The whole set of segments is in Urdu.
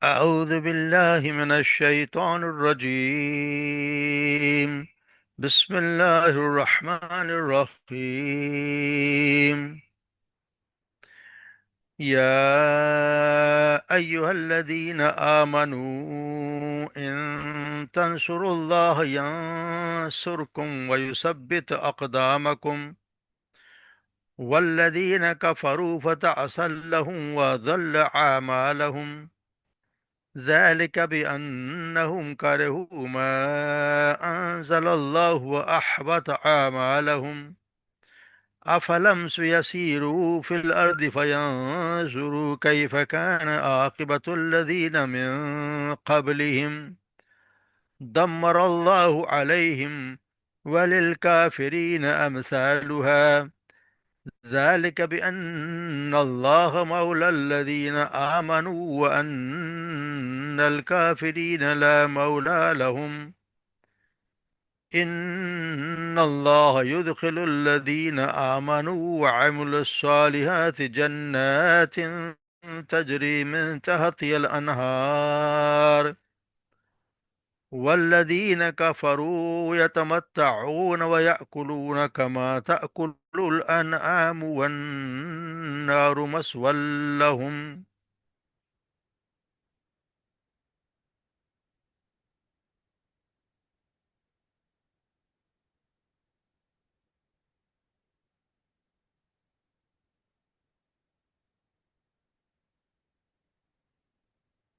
أعوذ بالله من الشيطان الرجيم. بسم الله الرحمن الرحيم. يا أيها الذين آمنوا إن تنصروا الله ينصركم ويثبت أقدامكم والذين كفروا فتعسا لهم وضل أعمالهم ذلك بأنهم كرهوا ما أنزل الله وأحبط أعمالهم أفلم يسيروا في الأرض فينظروا كيف كان عاقبة الذين من قبلهم دمر الله عليهم وللكافرين أمثالها ذلك بأن الله مولى الذين آمنوا وأن الكافرين لا مولى لهم إن الله يدخل الذين آمنوا وعملوا الصالحات جنات تجري من تحتها الأنهار والذين كفروا يتمتعون ويأكلون كما تأكل الأنعام والنار مثوى لهم.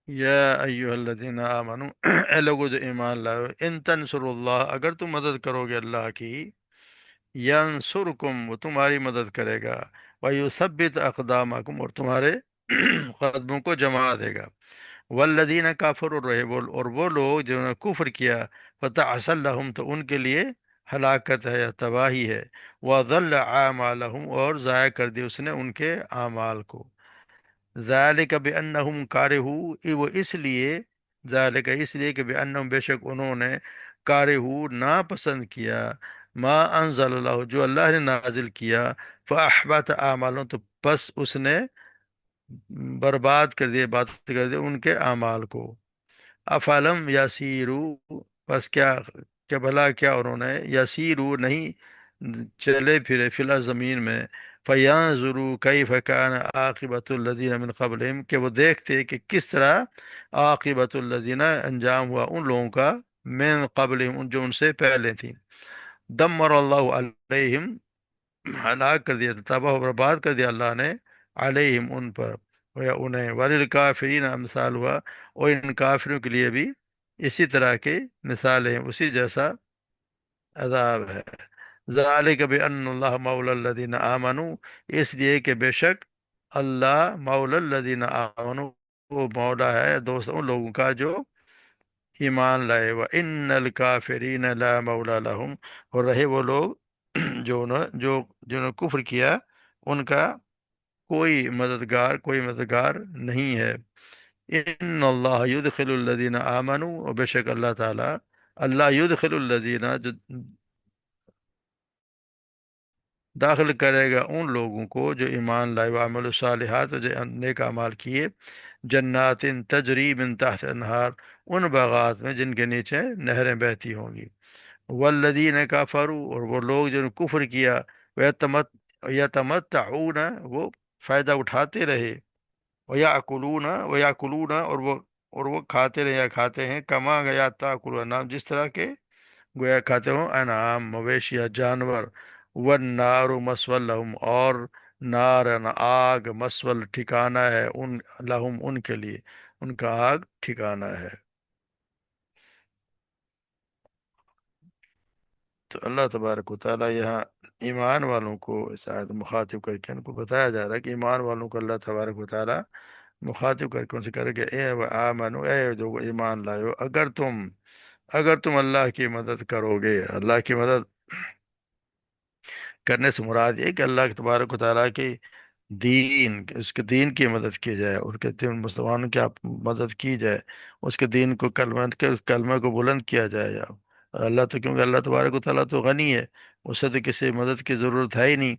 یا ایہا الذین آمنو اے لوگو جو ایمان لائے ہو، ان تنصروا اللہ، اگر تم مدد کرو گے اللہ کی، ینصرکم، وہ تمہاری مدد کرے گا، ویثبت اقدامکم، اور تمہارے قدموں کو جما دے گا، والذین کافروا، اور وہ لوگ جنہوں نے کفر کیا، فتعسل لہم، تو ان کے لیے ہلاکت ہے یا تباہی ہے، وضل اعمالہم، اور ضائع کر دی اس نے ان کے اعمال کو، ذالک بانہم کارہو، وہ اس لیے، ذالک اس لیے کہ بانہم، بے شک انہوں نے، کارہو ناپسند کیا، ما انزل اللہ، جو اللہ نے نازل کیا، فاحبط اعمالهم، تو پس اس نے برباد کر دیا، بات کر دیا ان کے اعمال کو، افلم یسیرو، بس کیا، کہ بھلا کیا انہوں نے، یسیرو نہیں چلے پھرے، فی الارض زمین میں، فینظروا کیف کان عاقبۃ الذین من قبلہم، کہ وہ دیکھتے کہ کس طرح عاقبۃ الذین، انجام ہوا ان لوگوں کا، من قبلہم، جو ان سے پہلے تھی، دمر اللہ علیہم، ہلاک کر دیا، تباہ و برباد کر دیا اللہ نے، علیہم ان پر، یا انہیں، وللکافرین امثال ہوا، اور ان کافروں کے لیے بھی اسی طرح کے مثالیں ہیں، اسی جیسا عذاب ہے، ذالک بأن اللہ مولا الذین آمنوا، اس لیے کہ بے شک اللہ مولا الذین آمنوا، وہ مولا ہے دوست ان لوگوں کا جو ایمان لائے، وَإِنَّ الْكَافِرِينَ لَا مَوْلَى لَهُمْ، اور رہے وہ لوگ جنہوں نے کفر کیا، ان کا کوئی مددگار نہیں ہے، ان اللہ یدخل الذین آمنوا، اور بے شک اللہ تعالی، اللہ یدخل الذین، جو داخل کرے گا ان لوگوں کو جو ایمان لائے، وعمل الصالحات، جو نیک اعمال کیے، جنات تجری من تحت انہار، ان باغات میں جن کے نیچے نہریں بہتی ہوں گی، والذین کفروا، اور وہ لوگ جنہوں نے کفر کیا، یتمتعون، وہ فائدہ اٹھاتے رہے، ویاکلون، اور وہ کھاتے رہے یا کھاتے ہیں، کما گیا تاکل الانعام، جس طرح کے گویا کھاتے ہوں انعام، مویشی یا جانور، والنار مسول لہم، اور نار آگ، مسول ٹھکانہ ہے، ان لہم ان کے لیے، ان کا آگ ٹھکانہ ہے. تو اللہ تبارک و تعالیٰ یہاں ایمان والوں کو اس آیت میں مخاطب کر کے ان کو بتایا جا رہا ہے کہ ایمان والوں کو اللہ تبارک و تعالیٰ مخاطب کر کے ان سے کرے کہ اے و آمنو، اے جو ایمان لائے ہو، اگر تم اللہ کی مدد کرو گے، اللہ کی مدد کرنے سے مراد یہ کہ اللہ تبارک و تعالیٰ کی دین، اس کے دین کی مدد کی جائے، اس کے دین مسلمانوں کی آپ مدد کی جائے، اس کے دین کو کلمہ کے، اس کلمہ کو بلند کیا جائے. اللہ تو، کیونکہ اللہ تبارک و تعالیٰ تو غنی ہے، اس سے تو کسی مدد کی ضرورت ہے ہی نہیں،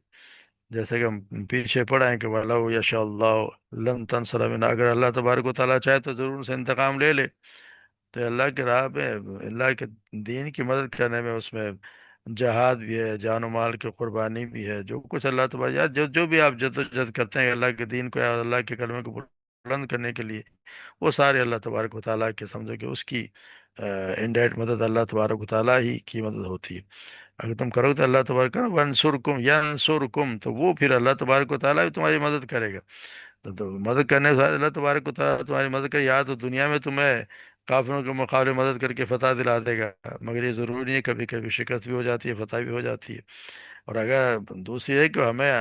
جیسے کہ ہم پیچھے پڑھے ہیں کہ وَلَوْ يَشَاءُ اللَّهُ لَن تَنْصُرَ مِنْ، اگر اللہ تبارک و تعالیٰ چاہے تو ضرور ان سے انتقام لے لے. تو اللہ کی راہ میں، اللہ کے دین کی مدد کرنے میں، اس میں جہاد بھی ہے، جان و مال کی قربانی بھی ہے. جو کچھ اللہ تبارک، یار جو جو بھی آپ جدوجہد کرتے ہیں اللہ کے دین کو یا اللہ کے کلمے کو بلند کرنے کے لیے، وہ سارے اللہ تبارک و تعالیٰ کے، سمجھو کہ اس کی انڈائریکٹ مدد اللہ تبارک و تعالیٰ ہی کی مدد ہوتی ہے. اگر تم کرو تو اللہ تبارک کرو، ونصرکم ینصرکم، تو وہ پھر اللہ تبارک و تعالیٰ بھی تمہاری مدد کرے گا. تو مدد کرنے سے اللہ تبارک و تعالیٰ تمہاری مدد کرے، یا تو دنیا میں تمہیں کافروں کے مقابلے مدد کر کے فتح دلا دے گا، مگر یہ ضروری نہیں ہے، کبھی کبھی شکست بھی ہو جاتی ہے، فتح بھی ہو جاتی ہے. اور اگر دوسری ہے کہ ہمیں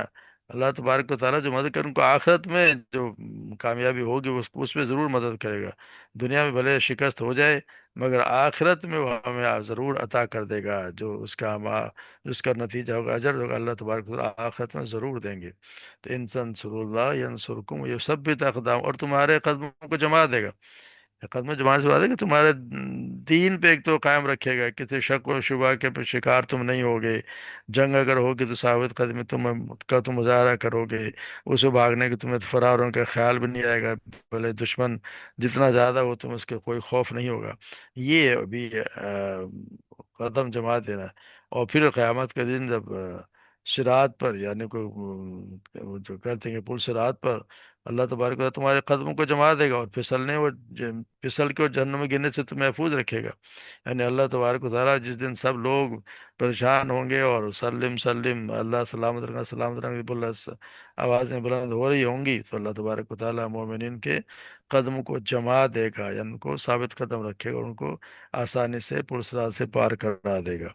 اللہ تبارک و تعالیٰ جو مدد کرے، ان کو آخرت میں جو کامیابی ہوگی اس میں ضرور مدد کرے گا. دنیا میں بھلے شکست ہو جائے، مگر آخرت میں وہ ہمیں ضرور عطا کر دے گا، جو اس کا اس کا نتیجہ ہوگا، اجر ہوگا، اللہ تبارک و تعالیٰ آخرت میں ضرور دیں گے. تو ان تنصر اللہ ینصرکم یثبت اقدام، اور تمہارے قدموں کو جما دے گا. قدم جماعت سے بات ہے کہ تمہارے دین پہ ایک تو قائم رکھے گا، کسی شک و شبہ کے شکار تم نہیں ہوگے. جنگ اگر ہوگی تو ثابت قدمی تم مظاہرہ کرو گے. اس سے بھاگنے کے تمہیں فرار ہونے کا خیال بھی نہیں آئے گا، بھلے دشمن جتنا زیادہ ہو تم اس کے کوئی خوف نہیں ہوگا. یہ بھی قدم جما دینا. اور پھر قیامت کے دن جب صراط پر، یعنی کوئی وہ جو کہتے ہیں کہ پل صراط پر اللہ تبارک و تعالیٰ تمہارے قدموں کو جما دے گا، اور پھسل کے اور جہنم میں گرنے سے تمہیں محفوظ رکھے گا. یعنی اللہ تبارک و تعالیٰ جس دن سب لوگ پریشان ہوں گے اور سلم سلم اللہ سلامت رکھنا سلامت رکھنا بول آوازیں بلند ہو رہی ہوں گی، تو اللہ تبارک و تعالیٰ مومنین کے قدموں کو جما دے گا، یعنی ان کو ثابت قدم رکھے گا، اور ان کو آسانی سے پرسرات سے پار کرا دے گا.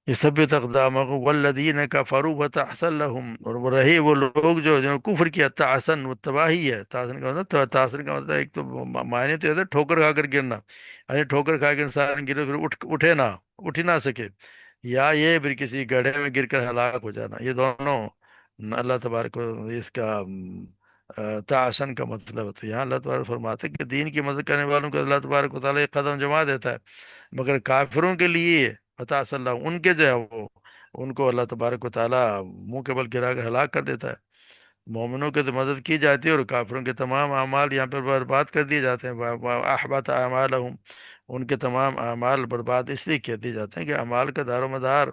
یثبت اقدامهم والذین کفروا وتحصل لهم، اور وہ رہے وہ لوگ جو جنہوں نے کفر کیا، تحسن وہ تباہی ہے. تحسن کا مطلب، تحسن کا مطلب ایک تو معنی تو یہ ہے ٹھوکر کھا کر گرنا، یعنی ٹھوکر کھا کے انسان گرے پھر اٹھے نہ، اٹھ ہی نہ سکے، یا یہ پھر کسی گڑھے میں گر کر ہلاک ہو جانا. یہ دونوں اللہ تبارک و اس کا تحسن کا مطلب ہے. تو یہاں اللہ تبارک فرماتے ہیں کہ دین کی مدد کرنے والوں کو اللہ تبارک و تعالیٰ ایک قدم جما دیتا ہے، مگر کافروں کے لیے عطا صلی اللہ، ان کے جو ہے وہ، ان کو اللہ تبارک و تعالیٰ منہ کے بل گرا کر ہلاک کر دیتا ہے. مومنوں کی تو مدد کی جاتی ہے، اور کافروں کے تمام اعمال یہاں پر برباد کر دیے جاتے ہیں. احبط اعمالہم، ان کے تمام اعمال برباد اس لیے کر دیے جاتے ہیں کہ اعمال کا دار و مدار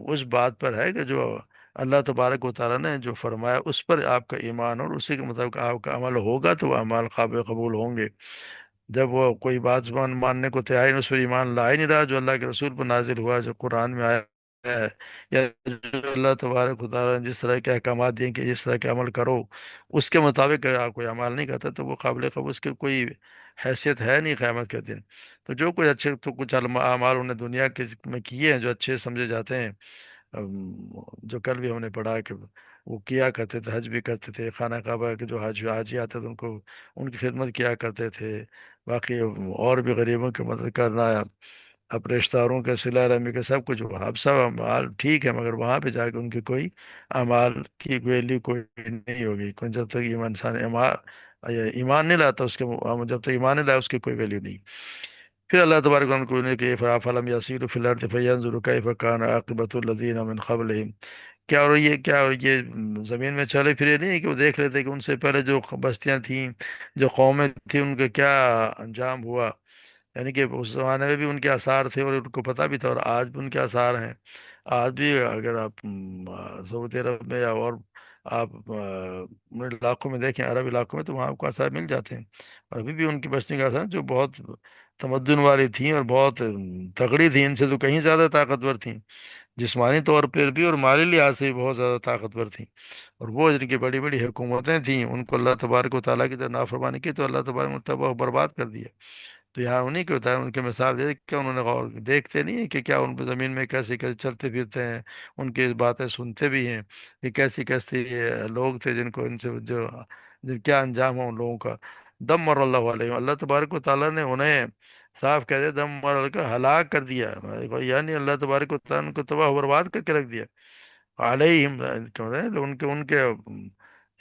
اس بات پر ہے کہ جو اللہ تبارک و تعالیٰ نے جو فرمایا اس پر آپ کا ایمان، اور اسی کے مطابق آپ کا عمل ہوگا تو وہ اعمال قابل قبول ہوں گے. جب وہ کوئی بات ماننے کو تیار نہیں، اس پر ایمان لا ہی نہیں رہا جو اللہ کے رسول پر نازل ہوا، جو قرآن میں آیا ہے، یا جو اللہ تبارک و تعالیٰ نے جس طرح کے احکامات دیے کہ جس طرح کے عمل کرو اس کے مطابق اگر آپ کوئی عمل نہیں کرتا تو وہ قابل قبول، اس کی کوئی حیثیت ہے نہیں قیامت کے دن. تو جو کچھ اچھے تو کچھ اعمال انہیں دنیا کے میں کیے ہیں جو اچھے سمجھے جاتے ہیں، جو کل بھی ہم نے پڑھا کہ وہ کیا کرتے تھے، حج بھی کرتے تھے، خانہ کعبہ کے جو حاجی آتے تھے ان کو ان کی خدمت کیا کرتے تھے، باقی اور بھی غریبوں کی مدد کرنا، اپنے رشتہ داروں کے صلہ رحمی کے سب کچھ، اب سب اعمال ٹھیک ہے، مگر وہاں پہ جا کے ان کی کوئی اعمال کی ویلیو کوئی نہیں ہوگی. کیونکہ جب تک انسان ایمان نہیں لاتا اس کے، جب تک ایمان نہیں لایا اس کی کوئی ویلیو نہیں. پھر اللہ تبارک و تعالیٰ کو نے کہ فلم یسیروا فی الارض فینظروا کیف کان عاقبۃ الذین من قبلہم، کیا اور یہ زمین میں چلے پھرے نہیں کہ وہ دیکھ لیتے کہ ان سے پہلے جو بستیاں تھیں، جو قومیں تھیں، ان کا کیا انجام ہوا. یعنی کہ اس زمانے میں بھی ان کے آثار تھے اور ان کو پتہ بھی تھا، اور آج بھی ان کے آثار ہیں. آج بھی اگر آپ سعودی عرب میں یا اور آپ ان علاقوں میں دیکھیں، عرب علاقوں میں، تو وہاں آپ کو آثار مل جاتے ہیں. اور ابھی بھی ان کی بستی کے آثار جو بہت تمدن والی تھیں اور بہت تگڑی تھیں، ان سے تو کہیں زیادہ طاقتور تھیں، جسمانی طور پر بھی اور مالی لحاظ سے بھی بہت زیادہ طاقتور تھیں. اور وہ جن کی بڑی بڑی حکومتیں تھیں، ان کو اللہ تبارک و تعالیٰ کی طرف نافرمانی کی تو اللہ تبارک و تعالیٰ تباہ و برباد کر دیا. تو یہاں انہیں کے بتایا، ان کے مثال دے کہ انہوں نے غور دیکھتے نہیں ہیں کہ کیا ان پہ زمین میں کیسے کیسے چلتے پھرتے ہیں، ان کی باتیں سنتے بھی ہیں کہ کیسی کیسی یہ لوگ تھے جن کو ان سے جو جن کیا انجام ہو ان لوگوں کا. دمر اللہ علیہ، اللہ تبارک و تعالیٰ نے انہیں صاف کہہ دیا دمر اللہ کا ہلاک کر دیا، یعنی اللہ تبارک و تعالیٰ نے ان کو تباہ و برباد کر کے رکھ دیا. علیہم کیا ہوتا ہے ان کے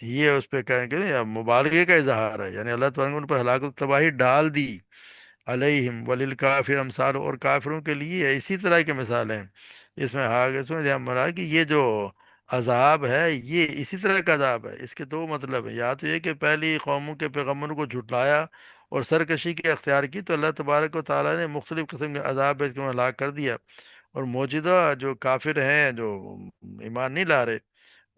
یہ اس پہ کہیں کہ مبالغے کا اظہار ہے، یعنی اللہ تعالیٰ نے ان پر ہلاکت و تباہی ڈال دی. علیہم وللکافر امثال، اور کافروں کے لیے اسی طرح کی مثال ہیں. اس میں دھیان مرا کہ یہ جو عذاب ہے یہ اسی طرح کا عذاب ہے، اس کے دو مطلب ہیں، یا تو یہ کہ پہلی قوموں کے پیغمبروں کو جھٹلایا اور سرکشی کی اختیار کی تو اللہ تبارک و تعالیٰ نے مختلف قسم کے عذاب بھیج کے انہیں ہلاک کر دیا، اور موجودہ جو کافر ہیں جو ایمان نہیں لا رہے،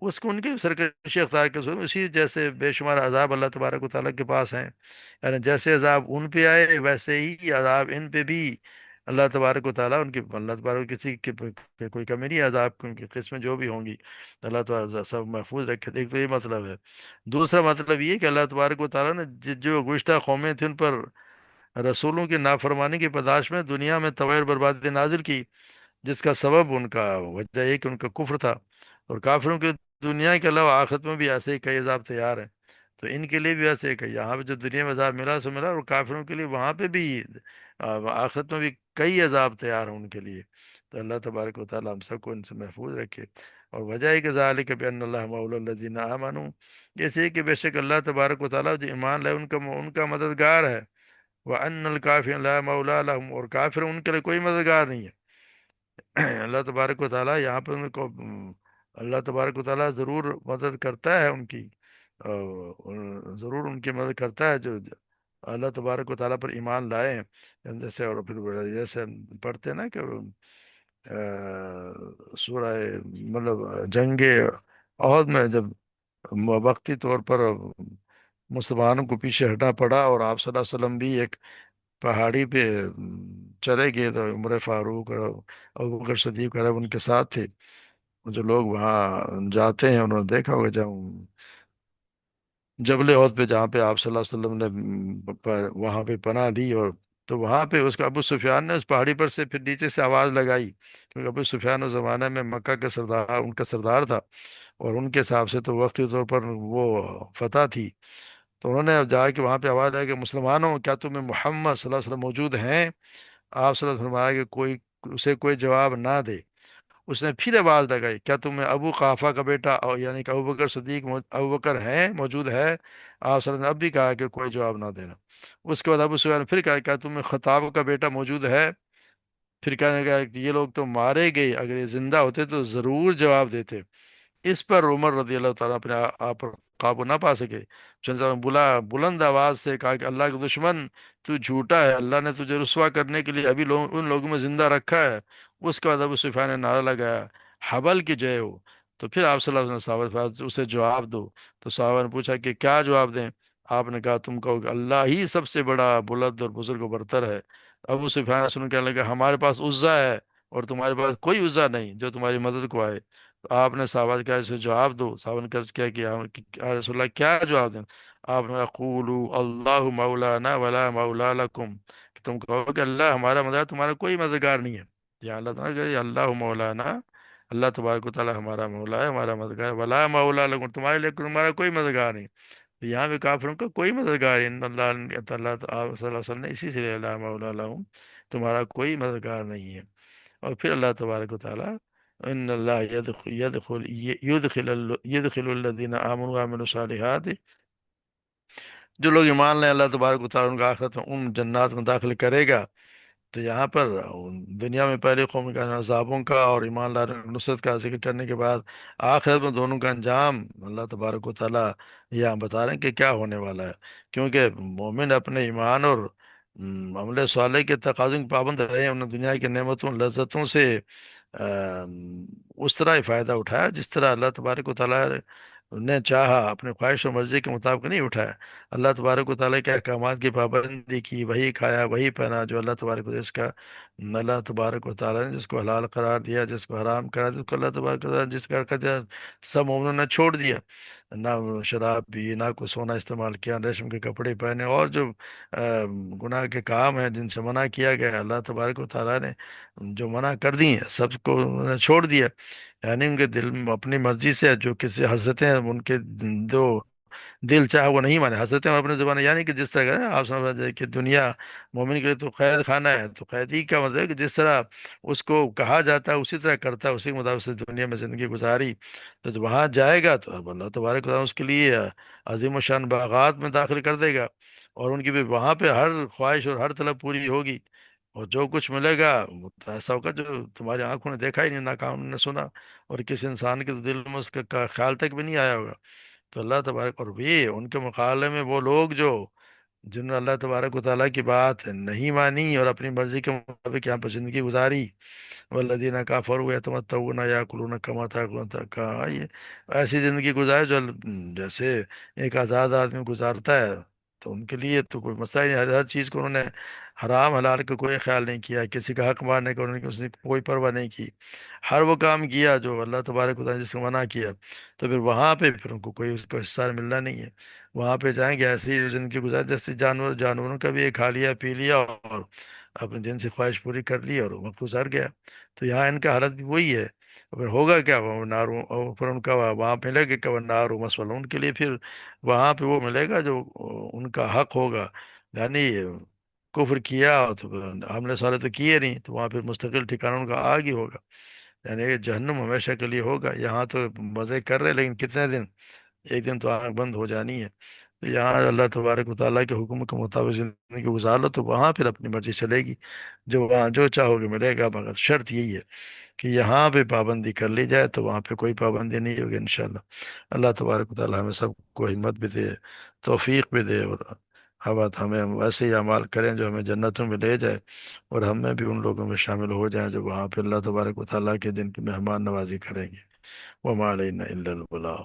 اس کو ان کی سرکشی اختیار کے ضرور اسی جیسے بے شمار عذاب اللہ تبارک و تعالیٰ کے پاس ہیں، یعنی جیسے عذاب ان پہ آئے ویسے ہی عذاب ان پہ بھی اللہ تبارک و تعالیٰ ان کی اللہ تبارک کسی کی کوئی کمی نہیں ہے، عذاب کی ان کی قسمیں جو بھی ہوں گی اللہ تعالیٰ سب محفوظ رکھے، ایک تو یہ مطلب ہے۔ دوسرا مطلب یہ کہ اللہ تبارک و تعالیٰ نے جو گزشتہ قومیں تھیں ان پر رسولوں کی نافرمانی کی پاداش میں دنیا میں تباہ اور بربادی نازل کی، جس کا سبب ان کا وجہ یہ کہ ان کا کفر تھا، اور کافروں کے دنیا کے علاوہ آخرت میں بھی ایسے ہی کئی عذاب تیار ہیں، تو ان کے لیے بھی ایسے ہی کہ یہاں پہ جو دنیا میں عذاب ملا سو ملا، اور کافروں کے لیے وہاں پہ بھی آخرت میں بھی کئی عذاب تیار ہیں ان کے لیے، تو اللہ تبارک و تعالیٰ ہم سب کو ان سے محفوظ رکھے۔ اور وجہ ہے کہ ذالک بان اللہ مولا الذین آمنوا، جیسے کہ بے شک اللہ تبارک و تعالیٰ جو ایمان لائے ان کا مددگار ہے، وَأَنَّ الْكَافِرِينَ لَا مَوْلَىٰ لَهُمْ، اور کافر ان کے لیے کوئی مددگار نہیں ہے۔ اللہ تبارک و تعالیٰ یہاں پہ ان کو اللہ تبارک و تعالیٰ ضرور مدد کرتا ہے ان کی، ضرور ان کی مدد کرتا ہے جو اللہ تبارک و تعالیٰ پر ایمان لائے ہیں، جیسے اور پھر جیسے ہم پڑھتے ہیں نا کہ سورہ مطلب جنگ عہد میں جب وقتی طور پر مسلمانوں کو پیچھے ہٹنا پڑا اور آپ صلی اللہ علیہ وسلم بھی ایک پہاڑی پہ چلے گئے تو عمر فاروق اور ابوبکر صدیق عرب ان کے ساتھ تھے، جو لوگ وہاں جاتے ہیں انہوں نے دیکھا ہوگا جب جبل عہد پہ جہاں پہ آپ صلی اللہ علیہ وسلم نے وہاں پہ پناہ لی، اور تو وہاں پہ اس کا ابو سفیان نے اس پہاڑی پر سے پھر نیچے سے آواز لگائی، کیونکہ ابو سفیان اس زمانے میں مکہ کے سردار ان کا سردار تھا، اور ان کے حساب سے تو وقتی طور پر وہ فتح تھی، تو انہوں نے اب جا کے وہاں پہ آواز لگائی کہ مسلمانوں کیا تمہیں محمد صلی اللہ علیہ وسلم موجود ہیں؟ آپ صلی اللہ علیہ وسلم فرمایا کہ کوئی اسے کوئی جواب نہ دے، اس نے پھر آواز لگائی کیا تمہیں ابو قحافہ کا بیٹا اور یعنی کہ ابو بکر صدیق ابو بکر ہیں موجود ہے؟ آپ صلی اللہ علیہ وسلم نے اب بھی کہا کہ کوئی جواب نہ دینا۔ اس کے بعد ابو سفیان نے پھر کہا کیا تمہیں خطاب کا بیٹا موجود ہے؟ پھر کہنے لگا کہ یہ لوگ تو مارے گئے، اگر یہ زندہ ہوتے تو ضرور جواب دیتے۔ اس پر عمر رضی اللہ تعالیٰ اپنے آپ پر قابو نہ پا سکے، چنانچہ بلند آواز سے کہا کہ اللہ کے دشمن تو جھوٹا ہے، اللہ نے تجھے رسوا کرنے کے لیے ابھی ان لوگوں میں زندہ رکھا ہے۔ اس کے بعد ابو سفیان نے نعرہ لگایا حبل کی جے ہو، تو پھر آپ صلی اللہ علیہ وسلم صحابہ سے فرمایا، اسے جواب دو، تو صحابہ نے پوچھا کہ کیا جواب دیں؟ آپ نے کہا تم کہو کہ اللہ ہی سب سے بڑا بلند اور بزرگ و برتر ہے۔ ابو سفیان سن کے کہنے لگا ہمارے پاس عزا ہے اور تمہارے پاس کوئی عزا نہیں جو تمہاری مدد کو آئے۔ تو آپ نے صحابہ سے کہا اسے جواب دو، صحابہ نے عرض کیا کہ یا رسول اللہ کیا جواب دیں؟ آپ نے کہا قولوا اللہ مولانا ولا مولا لکم، کہ تم کہو کہ اللہ ہمارا مددگار تمہارا کوئی مددگار نہیں ہے، یا اللہ تعالیٰ کہ اللہ مولانا، اللہ تبارک و تعالیٰ ہمارا مولا ہے ہمارا مددگار، ولا مولا لکم تمہارے لیے تمہارا کوئی مددگار نہیں، تو یہاں بھی کافروں کا کوئی مددگار ہے، ان اللہ تعالیٰ آپ صلی اللہ علیہ وسلم نے اسی سے لے اللہ مولا لہم، تمہارا کوئی مددگار نہیں ہے۔ اور پھر اللہ تبارک و تعالیٰ ان اللہ يدخل الذین آمنوا وعملوا الصالحات، جو لوگ ایمان لیں اللہ تبارک و تعالیٰ ان کا آخرت میں ان جنات میں داخل کرے گا۔ تو یہاں پر دنیا میں پہلے قوم کا عذابوں کا اور ایمان لانے کی نصرت کا ذکر کرنے کے بعد آخرت میں دونوں کا انجام اللہ تبارک و تعالیٰ یہاں بتا رہے ہیں کہ کیا ہونے والا ہے، کیونکہ مومن اپنے ایمان اور عمل صالح کے تقاضوں کی پابند رہے، انہوں نے دنیا کی نعمتوں لذتوں سے اس طرح ہی فائدہ اٹھایا جس طرح اللہ تبارک و تعالیٰ نے چاہا، اپنے خواہش و مرضی کے مطابق نہیں اٹھایا۔ اللہ تبارک و تعالیٰ کے احکامات کی پابندی کی، وہی کھایا وہی پہنا جو اللہ تبارک و تعالیٰ اللہ تبارک و تعالیٰ نے جس کو حلال قرار دیا، جس کو حرام قرار دیا، جس کو اللہ تبارک و تعالیٰ نے جس کا کر دیا، سب مومنوں نے چھوڑ دیا، نہ شراب پی، نہ کوئی سونا استعمال کیا، نہ ریشم کے کپڑے پہنے، اور جو گناہ کے کام ہیں جن سے منع کیا گیا ہے، اللہ تبارک و تعالیٰ نے جو منع کر دی ہیں سب کو انہوں نے چھوڑ دیا، یعنی ان کے دل میں اپنی مرضی سے جو کسی حضرتیں ہیں ان کے جو دل چاہے وہ نہیں مانے، حضرتیں اپنے زبان، یعنی کہ جس طرح کا آپ سمجھ رہے ہیں کہ دنیا مومن کے لیے تو قید خانہ ہے، تو قیدی کا مطلب ہے کہ جس طرح اس کو کہا جاتا ہے اسی طرح کرتا ہے، اسی کے مطابق سے دنیا میں زندگی گزاری، تو جب وہاں جائے گا تو اب اللہ تبارک و تعالیٰ اس کے لیے عظیم الشان باغات میں داخل کر دے گا، اور ان کی بھی وہاں پہ ہر خواہش اور ہر طلب پوری ہوگی، اور جو کچھ ملے گا وہ تو ایسا ہوگا جو تمہاری آنکھوں نے دیکھا ہی نہیں، نہ کانوں نے سنا، اور کسی انسان کے تو دل میں اس کا خیال تک بھی نہیں آیا ہوگا۔ تو اللہ تبارک، اور بھی ان کے مقابلے میں وہ لوگ جو جنہوں نے اللہ تبارک و تعالیٰ کی بات نہیں مانی اور اپنی مرضی کے مطابق یہاں پر زندگی گزاری، والذین کفروا یتمتعون یاکلون کما تاکلون، کہا یہ ایسی زندگی گزارے جو جیسے ایک آزاد آدمی گزارتا ہے، تو ان کے لیے تو کوئی مسئلہ ہی نہیں، ہر چیز کو انہوں نے حرام حلال کا کوئی خیال نہیں کیا، کسی کا حق مارنے کا انہوں نے اس نے کوئی پرواہ نہیں کی، ہر وہ کام کیا جو اللہ تبارک و تعالیٰ نے جس کو منع کیا، تو پھر وہاں پہ پھر ان کو کوئی اس کا حصہ ملنا نہیں ہے۔ وہاں پہ جائیں گے ایسی زندگی گزار جیسے جانوروں کا بھی ایک کھا لیا پی لیا اور اپنی جن سے خواہش پوری کر لی اور وقت گزر گیا۔ تو یہاں ان کا حالت بھی وہی ہے۔ پھر ہوگا کیا، وہ نارو، اور پھر ان کا وہاں ملے گا کہ وہ نارو مسول، ان کے لیے پھر وہاں پہ وہ ملے گا جو ان کا حق ہوگا، یعنی کفر کیا تو پھر ہم نے سارے تو کیے نہیں، تو وہاں پہ مستقل ٹھکانہ ان کا آگ ہی ہوگا، یعنی یہ جہنم ہمیشہ کے لیے ہوگا۔ یہاں تو مزے کر رہے لیکن کتنے دن، ایک دن تو آنکھ بند ہو جانی ہے۔ تو یہاں اللہ تبارک و تعالیٰ کے حکم کے مطابق زندگی گزار لو تو وہاں پھر اپنی مرضی چلے گی، جو وہاں جو چاہو گے ملے گا، مگر شرط یہی ہے کہ یہاں پہ پابندی کر لی جائے، تو وہاں پہ کوئی پابندی نہیں ہوگی انشاءاللہ۔ اللہ تبارک و تعالیٰ ہمیں سب کو ہمت بھی دے، توفیق بھی دے، اور ہمیں ویسے ہی اعمال کریں جو ہمیں جنتوں میں لے جائے، اور ہمیں بھی ان لوگوں میں شامل ہو جائیں جو وہاں پہ اللہ تبارک و تعالیٰ کے دن کی مہمان نوازی کریں گے۔ وما علینا الا البلاغ۔